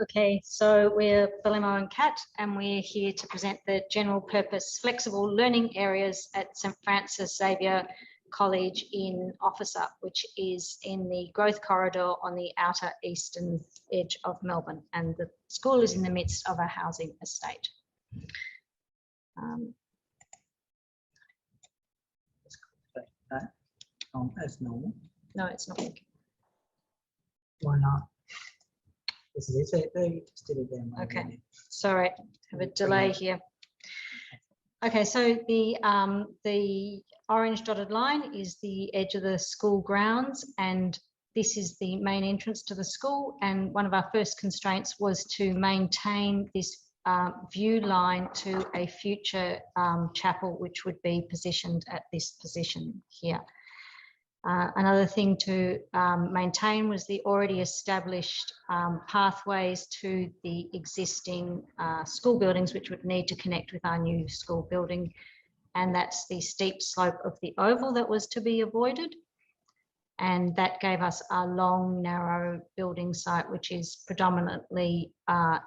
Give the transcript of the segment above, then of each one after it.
Okay, so we're Bellemo and Kat, and we're here to present the general purpose flexible learning areas at St Francis Xavier College in Officer, which is in the growth corridor on the outer eastern edge of Melbourne, and the school is in the midst of a housing estate. As normal. No, it's not working. Why not? They just did it then. Okay, sorry, have a delay here. Okay, so the orange dotted line is the edge of the school grounds, and this is the main entrance to the school. And one of our first constraints was to maintain this view line to a future chapel, which would be positioned at this position here. Another thing to maintain was the already established pathways to the existing school buildings, which would need to connect with our new school building. And that's the steep slope of the oval that was to be avoided. And that gave us a long, narrow building site, which is predominantly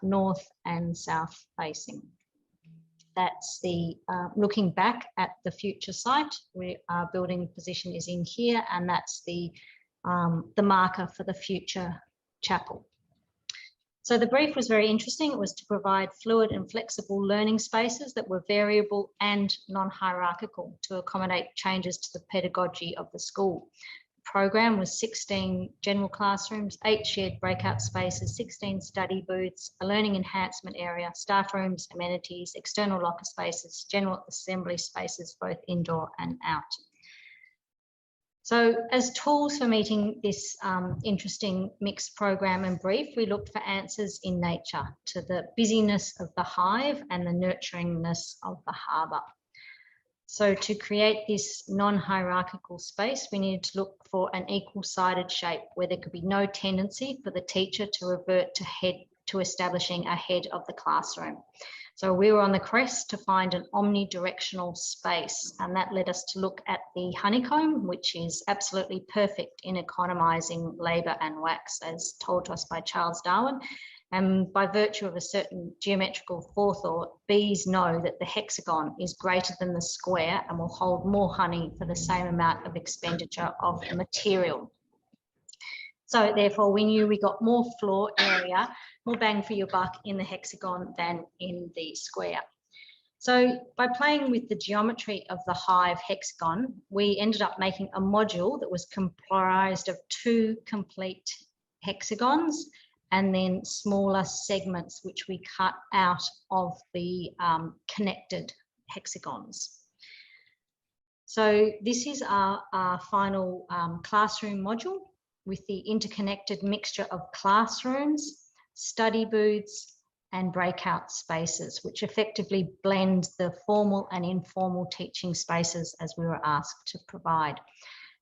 north and south facing. That's the looking back at the future site. Our building position is in here, and that's the marker for the future chapel. So the brief was very interesting. It was to provide fluid and flexible learning spaces that were variable and non-hierarchical to accommodate changes to the pedagogy of the school. Program was 16 general classrooms, 8 shared breakout spaces, 16 study booths, a learning enhancement area, staff rooms, amenities, external locker spaces, general assembly spaces, both indoor and out. So as tools for meeting this interesting mixed program and brief, we looked for answers in nature to the busyness of the hive and the nurturingness of the harbour. So to create this non-hierarchical space, we needed to look for an equal-sided shape where there could be no tendency for the teacher to revert to establishing a head of the classroom. So we were on the quest to find an omnidirectional space, and that led us to look at the honeycomb, which is absolutely perfect in economising labour and wax, as told to us by Charles Darwin. And by virtue of a certain geometrical forethought, bees know that the hexagon is greater than the square and will hold more honey for the same amount of expenditure of material. So therefore, we knew we got more floor area, more bang for your buck in the hexagon than in the square. So by playing with the geometry of the hive hexagon, we ended up making a module that was comprised of 2 complete hexagons and then smaller segments which we cut out of the connected hexagons. So this is our final classroom module with the interconnected mixture of classrooms, study booths and breakout spaces, which effectively blend the formal and informal teaching spaces as we were asked to provide.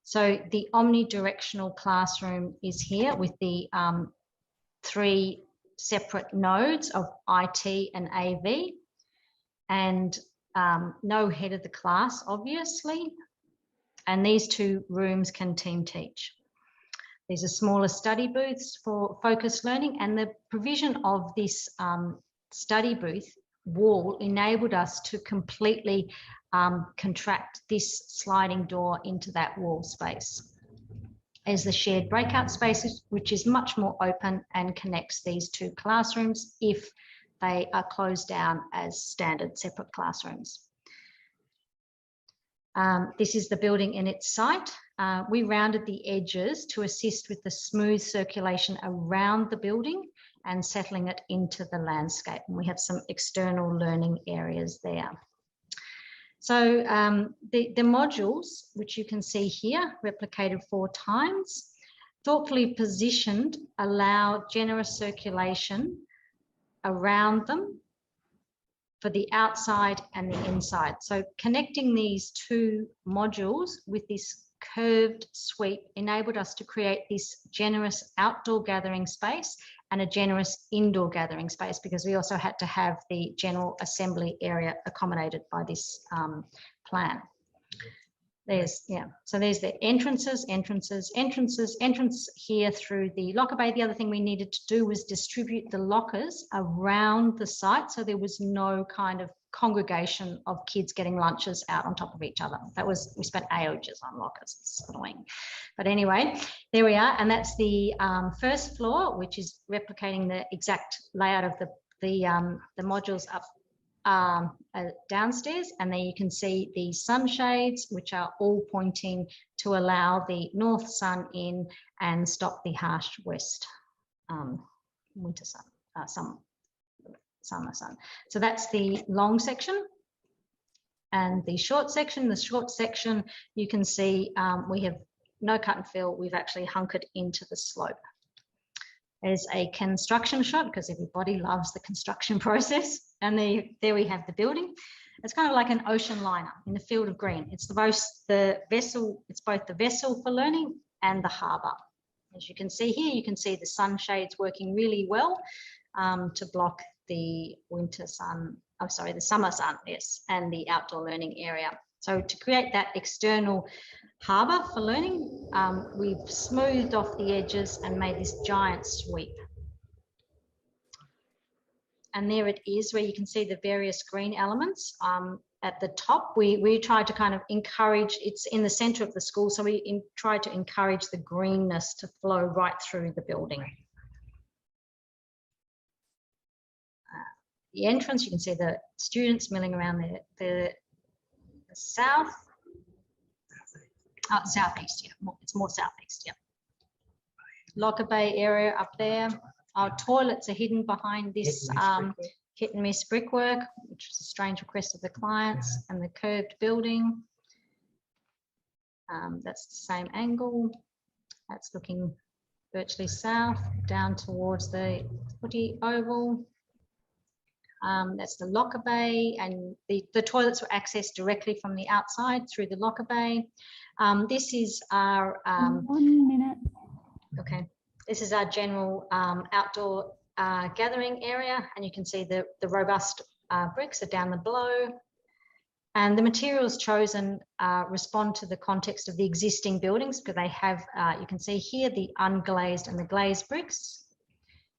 So the omnidirectional classroom is here with the 3 separate nodes of IT and AV, and no head of the class, obviously. And these 2 rooms can team teach. These are smaller study booths for focused learning, and the provision of this study booth wall enabled us to completely contract this sliding door into that wall space. As the shared breakout spaces, which is much more open and connects these 2 classrooms if they are closed down as standard separate classrooms. This is the building in its site. We rounded the edges to assist with the smooth circulation around the building and settling it into the landscape. And we have some external learning areas there. So the modules, which you can see here, replicated 4 times, thoughtfully positioned, allow generous circulation around them for the outside and the inside. So connecting these 2 modules with this curved sweep enabled us to create this generous outdoor gathering space and a generous indoor gathering space, because we also had to have the general assembly area accommodated by this plan. There's, yeah, so there's the entrances here through the locker bay. The other thing we needed to do was distribute the lockers around the site, so there was no kind of congregation of kids getting lunches out on top of each other. That was, we spent ages on lockers. It's annoying, but anyway, there we are, and that's the first floor, which is replicating the exact layout of the modules up downstairs, and there you can see the sunshades, which are all pointing to allow the north sun in and stop the harsh west winter sun, summer sun. So that's the long section. And the short section, you can see we have no cut and fill. We've actually hunkered into the slope. There's a construction shot because everybody loves the construction process. And there we have the building. It's kind of like an ocean liner in the field of green. It's the vessel, it's both the vessel for learning and the harbour. As you can see here, you can see the sunshades working really well to block the winter sun, oh sorry, the summer sun, yes, and the outdoor learning area. So to create that external harbour for learning, we've smoothed off the edges and made this giant sweep. And there it is, where you can see the various green elements. At the top, we tried to kind of encourage, it's in the centre of the school, so we tried to encourage the greenness to flow right through the building. The entrance, you can see the students milling around the south. Southeast, yeah, it's more southeast, yeah. Locker bay area up there. Our toilets are hidden behind this hit and miss brickwork, which is a strange request of the clients, and the curved building. That's the same angle. That's looking virtually south, down towards the footy oval. That's the locker bay, and the toilets were accessed directly from the outside through the locker bay. This is our 1 minute. Okay, this is our general outdoor gathering area, and you can see the robust bricks are down below, and the materials chosen respond to the context of the existing buildings, because they have, you can see here, the unglazed and the glazed bricks.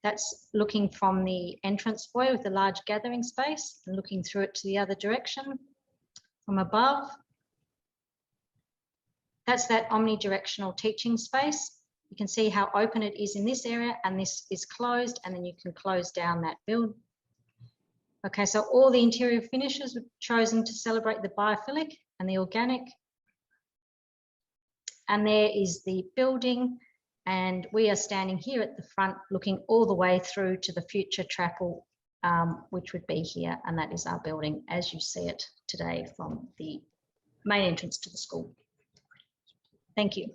That's looking from the entrance foyer with the large gathering space and looking through it to the other direction from above. That's that omnidirectional teaching space. You can see how open it is in this area, and this is closed, and then you can close down that build. Okay, so all the interior finishes were chosen to celebrate the biophilic and the organic. And there is the building, and we are standing here at the front looking all the way through to the future chapel, which would be here, and that is our building as you see it today from the main entrance to the school. Thank you.